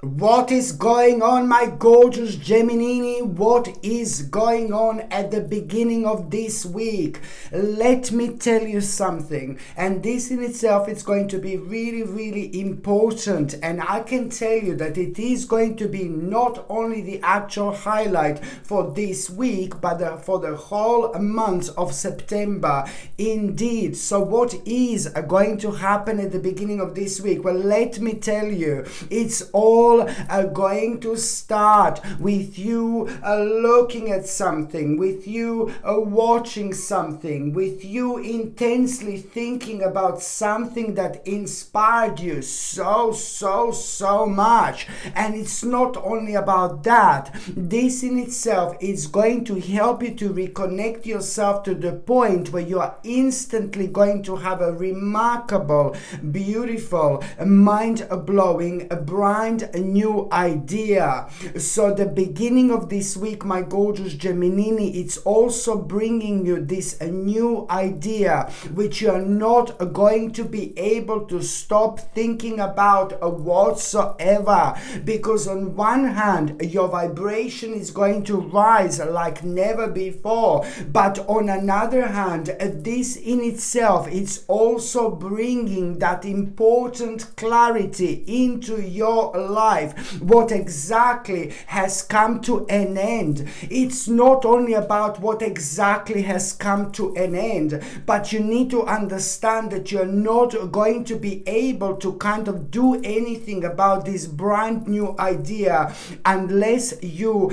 What is going on, my gorgeous Gemini? What is going on at the beginning of this week? Let me tell you something, and this in itself is going to be really, really important, and I can tell you that it is going to be not only the actual highlight for this week, but for the whole month of September. Indeed. So what is going to happen at the beginning of this week? Well, let me tell you, it's all going to start with you looking at something, with you watching something, with you intensely thinking about something that inspired you so much. And it's not only about that. This in itself is going to help you to reconnect yourself to the point where you are instantly going to have a remarkable, beautiful, mind-blowing, brand new idea. So the beginning of this week, my gorgeous Gemini, it's also bringing you this new idea which you are not going to be able to stop thinking about whatsoever, because on one hand your vibration is going to rise like never before, but on another hand this in itself, it's also bringing that important clarity into your life. What exactly has come to an end? It's not only about what exactly has come to an end, but you need to understand that you're not going to be able to kind of do anything about this brand new idea unless you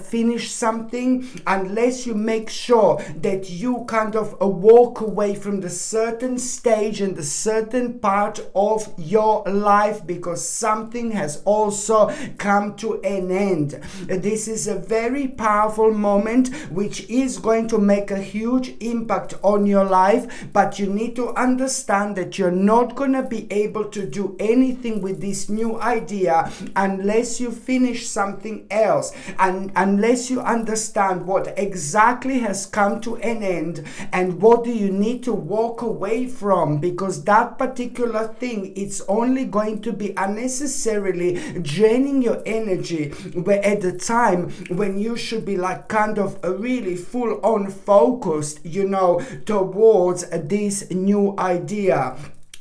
finish something, unless you make sure that you kind of walk away from the certain stage and the certain part of your life, because something has also come to an end. This is a very powerful moment which is going to make a huge impact on your life, but you need to understand that you're not going to be able to do anything with this new idea unless you finish something else, and unless you understand what exactly has come to an end and what do you need to walk away from, because that particular thing, it's only going to be unnecessarily draining your energy, where at the time when you should be like kind of really full on focused, towards this new idea.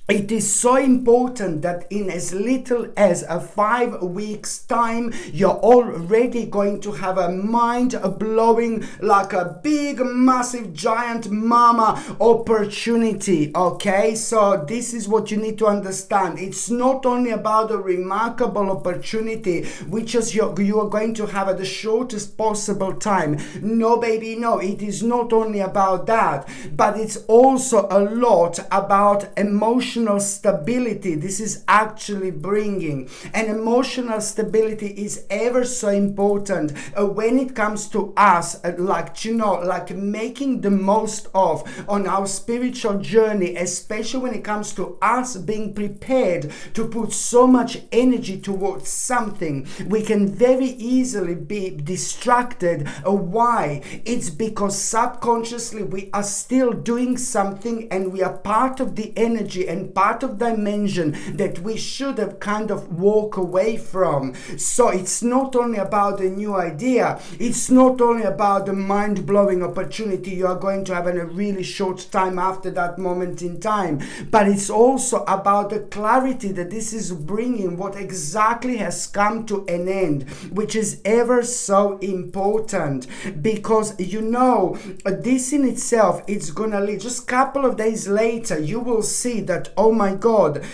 It is so important that in as little as 5 weeks time, you're already going to have a mind-blowing, like a big, massive, giant mama opportunity, okay? So this is what you need to understand. It's not only about a remarkable opportunity, which is you are going to have at the shortest possible time. No, baby, no. It is not only about that, but it's also a lot about emotional stability. This is actually bringing, and emotional stability is ever so important when it comes to us, like making the most of on our spiritual journey, especially when it comes to us being prepared to put so much energy towards something. We can very easily be distracted. Why? It's because subconsciously we are still doing something, and we are part of the energy and part of dimension that we should have kind of walk away from. So it's not only about a new idea, it's not only about the mind-blowing opportunity you are going to have in a really short time after that moment in time, but it's also about the clarity that this is bringing, what exactly has come to an end, which is ever so important, because this in itself, it's gonna lead, just a couple of days later you will see that, oh my God,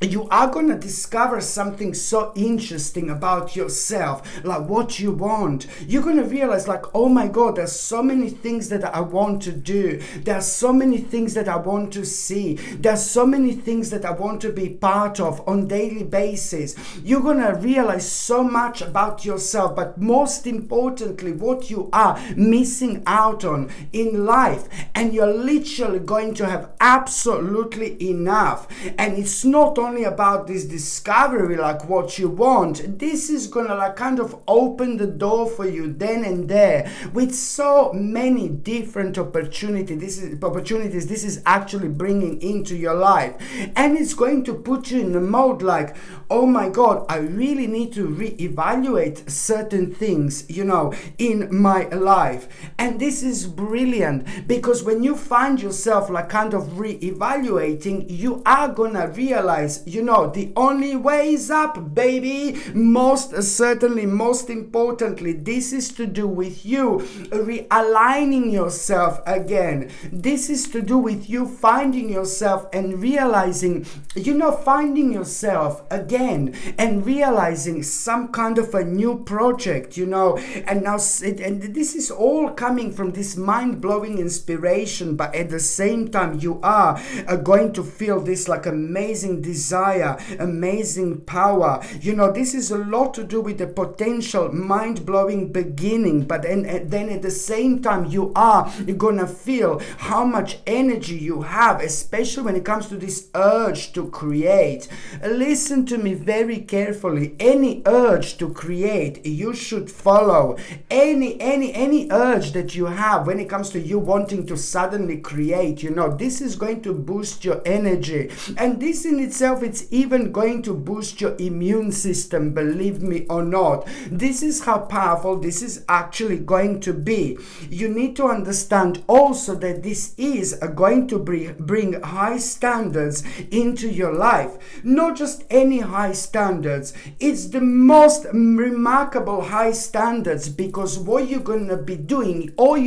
you are going to discover something so interesting about yourself, like what you want. You're going to realize, like, oh my God, there's so many things that I want to do. There's so many things that I want to see. There's so many things that I want to be part of on daily basis. You're going to realize so much about yourself, but most importantly, what you are missing out on in life. And you're literally going to have absolutely enough. And it's not only only about this discovery, like what you want. This is gonna like kind of open the door for you then and there with so many different opportunities. This is actually bringing into your life, and it's going to put you in the mode like, oh my God, I really need to reevaluate certain things, in my life. And this is brilliant, because when you find yourself like kind of reevaluating, you are gonna realize, the only way is up, baby. Most certainly, most importantly, this is to do with you realigning yourself again. This is to do with you finding yourself and realizing, finding yourself again and realizing some kind of a new project, and now, and this is all coming from this mind-blowing inspiration, but at the same time, you are going to feel this like amazing desire, amazing power. This is a lot to do with the potential mind-blowing beginning, but then at the same time, you are gonna feel how much energy you have, especially when it comes to this urge to create. Listen to me very carefully. Any urge to create, you should follow. Any urge that you have when it comes to you wanting to suddenly create, this is going to boost your energy, and this in itself, it's even going to boost your immune system, believe me or not. This is how powerful this is actually going to be. You need to understand also that this is going to bring high standards into your life. Not just any high standards, it's the most remarkable high standards, because what you're gonna be doing, what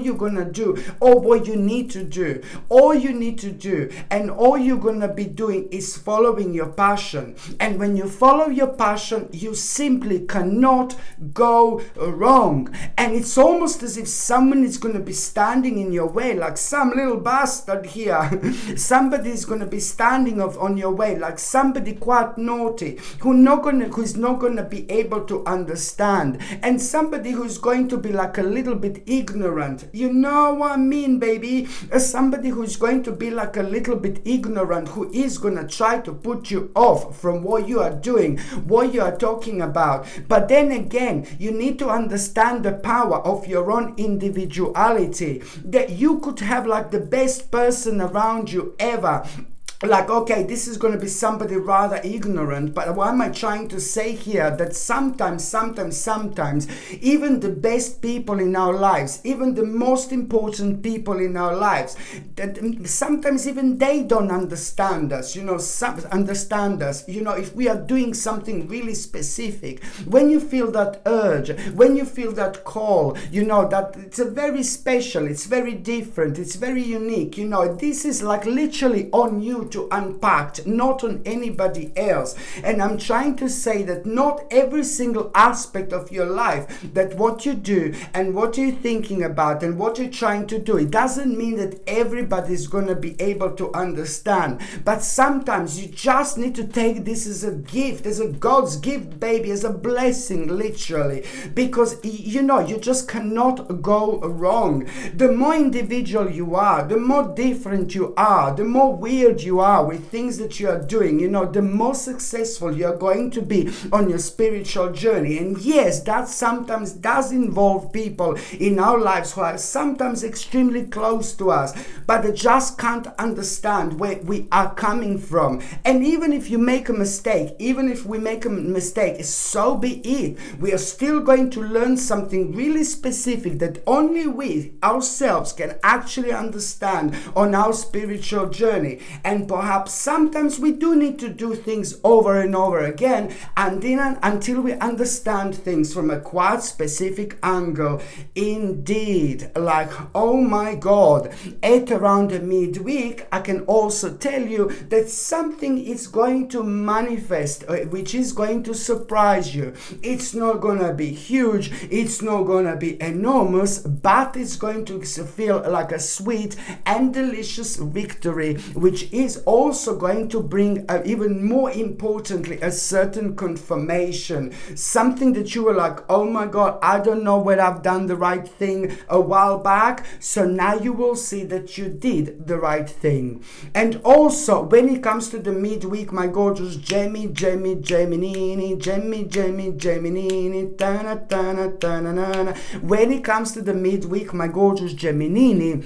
you're gonna do, or what you need to do, all you need to do, and all you're gonna be doing is following your passion. And when you follow your passion, you simply cannot go wrong. And it's almost as if someone is going to be standing in your way, like some little bastard here. Somebody is going to be standing on your way, like somebody quite naughty, who's not going to be able to understand, and somebody who's going to be like a little bit ignorant. You know what I mean, baby? Somebody who's going to be like a little bit ignorant, who is going to try to put you off from what you are doing, what you are talking about. But then again, you need to understand the power of your own individuality, that you could have like the best person around you ever. Like, okay, this is going to be somebody rather ignorant, but what am I trying to say here? That sometimes, even the best people in our lives, even the most important people in our lives, that sometimes even they don't understand us, if we are doing something really specific. When you feel that urge, when you feel that call, that it's a very special, it's very different, it's very unique, this is like literally on you to unpack, not on anybody else. And I'm trying to say that not every single aspect of your life, that what you do and what you're thinking about and what you're trying to do, it doesn't mean that everybody's going to be able to understand. But sometimes you just need to take this as a gift, as a God's gift, baby, as a blessing, literally, because you just cannot go wrong. The more individual you are, the more different you are, the more weird you are with things that you are doing, the more successful you are going to be on your spiritual journey. And yes, that sometimes does involve people in our lives who are sometimes extremely close to us, but they just can't understand where we are coming from. And even if you make a mistake, so be it. We are still going to learn something really specific that only we ourselves can actually understand on our spiritual journey. And perhaps sometimes we do need to do things over and over again, and then until we understand things from a quite specific angle. Indeed, like, oh my God, at around the midweek, I can also tell you that something is going to manifest, which is going to surprise you. It's not gonna be huge, it's not gonna be enormous, but it's going to feel like a sweet and delicious victory, which is also going to bring, even more importantly, a certain confirmation, something that you were like, oh my God, I don't know whether I've done the right thing a while back. So now you will see that you did the right thing. And also, when it comes to the midweek, my gorgeous Gemini, when it comes to the midweek, my gorgeous Gemini,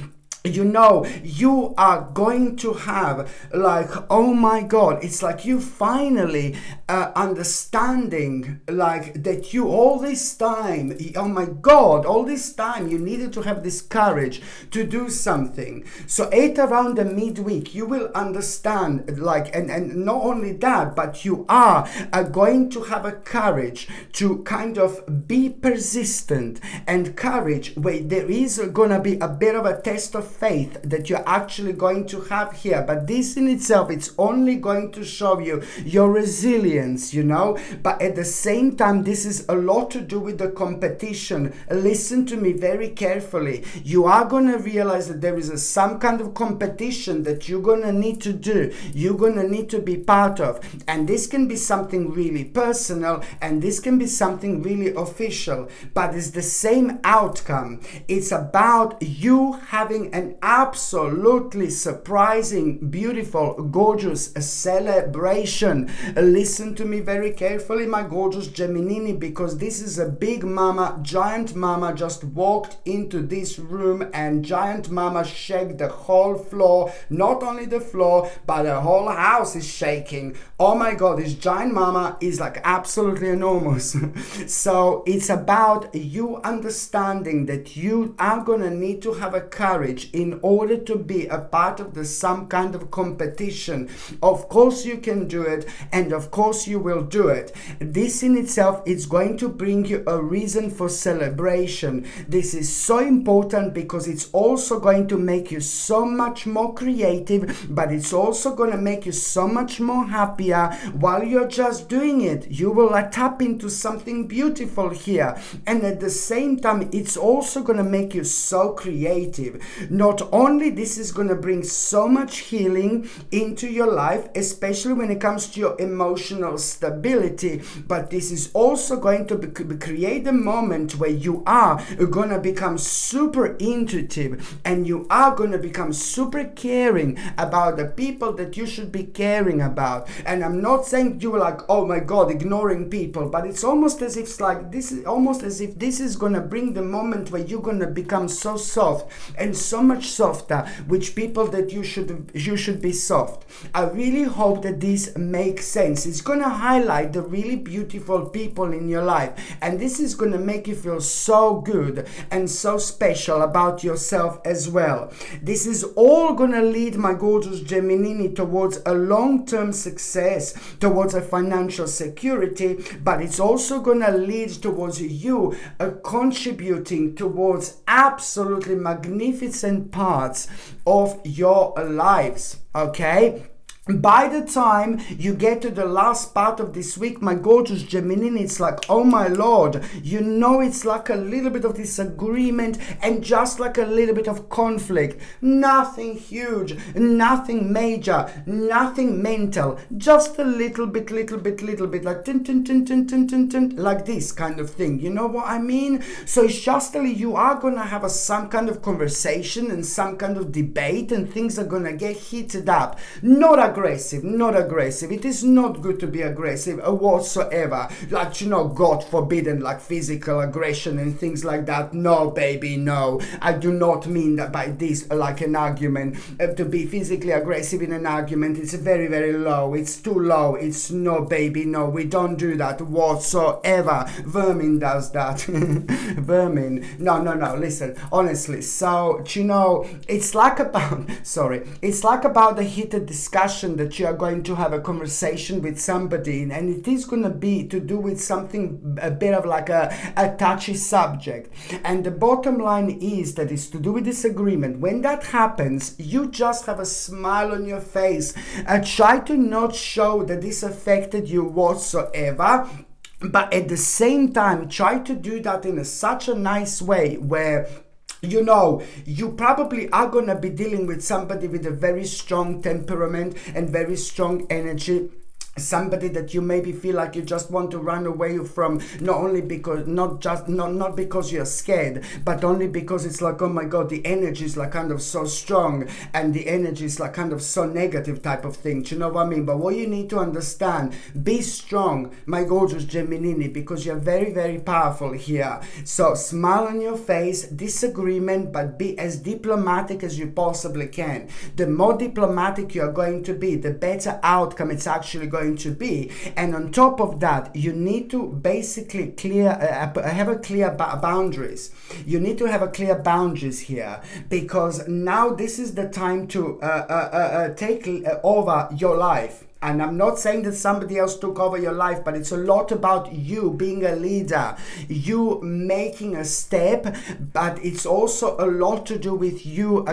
you know, you are going to have like, oh my God, it's like you finally understanding like that you all this time, oh my God, all this time you needed to have this courage to do something. So at around the midweek, you will understand like, and not only that, but you are going to have a courage to kind of be persistent, and courage where there is gonna be a bit of a test of faith that you're actually going to have here. But this in itself, it's only going to show you your resilience, you know. But at the same time, this is a lot to do with the competition. Listen to me very carefully. You are going to realize that there is some kind of competition that you're going to need to do. You're going to need to be part of. And this can be something really personal, and this can be something really official. But it's the same outcome. It's about you having an absolutely surprising, beautiful, gorgeous celebration. Listen to me very carefully, my gorgeous Gemini, because this is a big mama, giant mama just walked into this room, and giant mama shook the whole floor. Not only the floor, but the whole house is shaking. Oh my God, this giant mama is like absolutely enormous. So it's about you understanding that you are gonna need to have a courage in order to be a part of some kind of competition. Of course you can do it, and of course you will do it. This in itself is going to bring you a reason for celebration. This is so important because it's also going to make you so much more creative, but it's also going to make you so much more happier while you're just doing it. You will tap into something beautiful here, and at the same time it's also going to make you so creative. Not only this is going to bring so much healing into your life, especially when it comes to your emotional stability, but this is also going to create a moment where you are going to become super intuitive, and you are going to become super caring about the people that you should be caring about. And I'm not saying you were like, oh my God, ignoring people, but it's almost as if this is going to bring the moment where you're going to become so soft, and so much softer with people that you should be soft. I really hope that this makes sense. It's going to highlight the really beautiful people in your life, and this is going to make you feel so good and so special about yourself as well. This is all going to lead, my gorgeous Gemini, towards a long-term success, towards a financial security, but it's also going to lead towards you contributing towards absolutely magnificent parts of your lives, okay? By the time you get to the last part of this week, my gorgeous Gemini, it's like, oh my Lord, you know, it's like a little bit of disagreement and just like a little bit of conflict. Nothing huge, nothing major, nothing mental, just a little bit, like tin, tin, tin, tin, tin, tin, tin, like this kind of thing. You know what I mean? So it's just you are going to have some kind of conversation and some kind of debate, and things are going to get heated up. Not aggressive. It is not good to be aggressive whatsoever. Like, you know, God forbidden, like physical aggression and things like that. No, baby, no. I do not mean that by this, like an argument. To be physically aggressive in an argument, it's very, very low. It's too low. It's no, baby, no. We don't do that whatsoever. Vermin does that. Vermin. No. Listen, honestly. So, you know, it's like about the heated discussion that you are going to have a conversation with somebody, and it is going to be to do with something a bit of like a touchy subject. And the bottom line is that it's to do with disagreement. When that happens, you just have a smile on your face. Try to not show that this affected you whatsoever, but at the same time, try to do that in such a nice way where You know, you probably are going to be dealing with somebody with a very strong temperament and very strong energy. Somebody that you maybe feel like you just want to run away from, not only because not because you're scared, but only because it's like, oh my god, the energy is like kind of so strong, and the energy is like kind of so negative type of thing. Do you know what I mean? But what you need to understand, be strong, my gorgeous Gemini, because you're very, very powerful here. So smile on your face, disagreement, but be as diplomatic as you possibly can. The more diplomatic you're going to be, the better outcome it's actually going to be. And on top of that, you need to basically boundaries. You need to have a clear boundaries here, because now this is the time to take over your life. And I'm not saying that somebody else took over your life, but it's a lot about you being a leader, you making a step, but it's also a lot to do with you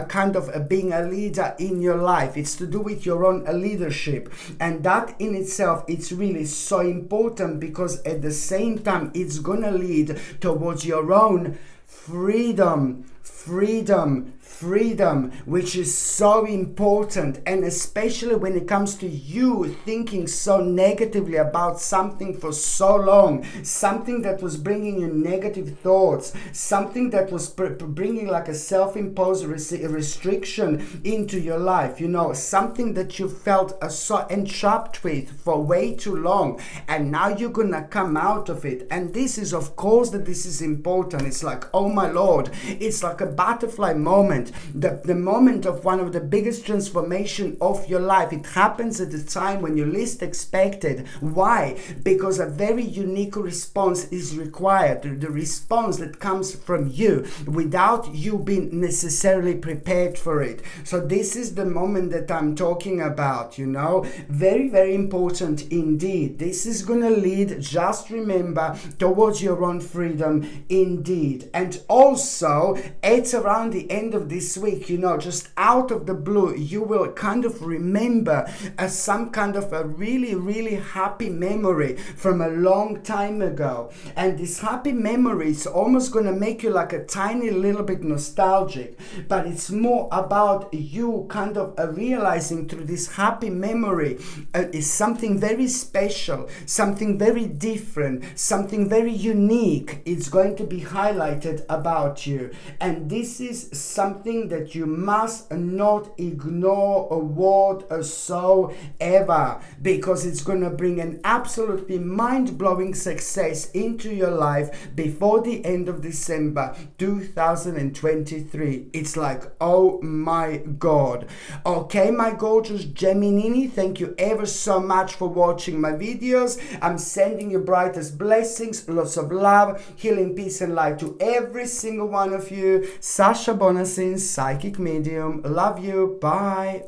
being a leader in your life. It's to do with your own leadership. And that in itself, it's really so important, because at the same time, it's going to lead towards your own freedom, which is so important. And especially when it comes to you thinking so negatively about something for so long, something that was bringing you negative thoughts, something that was bringing like a self-imposed restriction into your life, you know, something that you felt so entrapped with for way too long, and now you're gonna come out of it. And this is, of course, that this is important. It's like, oh my lord, it's like a butterfly moment, the moment of one of the biggest transformation of your life. It happens at the time when you least expected. Why? Because a very unique response is required, the response that comes from you without you being necessarily prepared for it. So this is the moment that I'm talking about, you know, very, very important indeed. This is gonna lead, just remember, towards your own freedom indeed. And also, it's around the end of this week, you know, just out of the blue, you will kind of remember some kind of a really, really happy memory from a long time ago. And this happy memory is almost going to make you like a tiny little bit nostalgic, but it's more about you kind of realizing through this happy memory is something very special, something very different, something very unique. It's going to be highlighted about you. And this is something that you must not ignore whatsoever, because it's going to bring an absolutely mind-blowing success into your life before the end of December 2023. It's like, oh my god. Okay, my gorgeous Gemini, thank you ever so much for watching my videos. I'm sending you brightest blessings, lots of love, healing, peace and light to every single one of you. Sasha Bonasin, psychic medium. Love you. Bye.